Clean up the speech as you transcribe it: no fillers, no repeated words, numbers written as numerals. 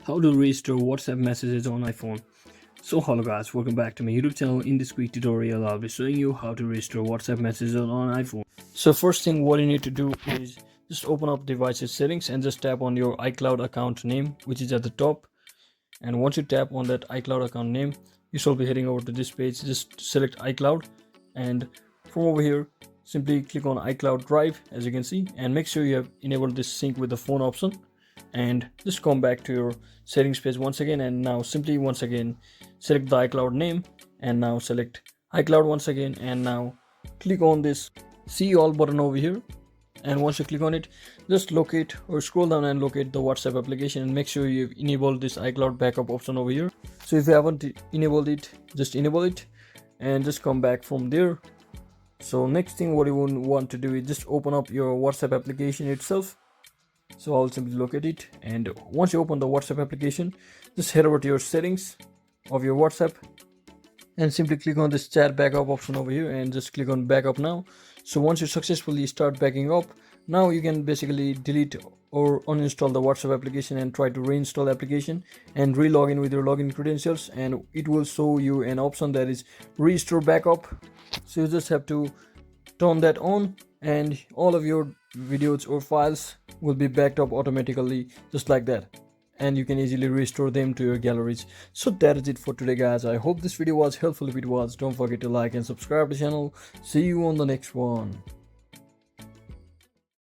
How to restore WhatsApp messages on iPhone. So hello guys, welcome back to my YouTube channel. In this quick tutorial I'll be showing you how to restore WhatsApp messages on iPhone. So first thing what you need to do is just open up devices settings and just tap on your iCloud account name, which is at the top. And once you tap on that iCloud account name, you shall be heading over to this page. Just select iCloud, and from over here simply click on iCloud Drive, as you can see, and make sure you have enabled this sync with the phone option. And just come back to your settings page once again, and now simply once again select the iCloud name, and now select iCloud once again, and now click on this see all button over here. And once you click on it, just locate or scroll down and locate the WhatsApp application, and make sure you've enabled this iCloud backup option over here. So if you haven't enabled it, just enable it and just come back from there. So next thing what you would want to do is just open up your WhatsApp application itself. So I'll simply locate it, and once you open the WhatsApp application, just head over to your settings of your WhatsApp and simply click on this chat backup option over here and just click on backup now. So once you successfully start backing up, now you can basically delete or uninstall the WhatsApp application and try to reinstall the application and re-log in with your login credentials, and it will show you an option that is restore backup. So you just have to turn that on, and all of your videos or files will be backed up automatically, just like that, and you can easily restore them to your galleries. So that is it for today guys. I hope this video was helpful. If it was, don't forget to like and subscribe to the channel. See you on the next one.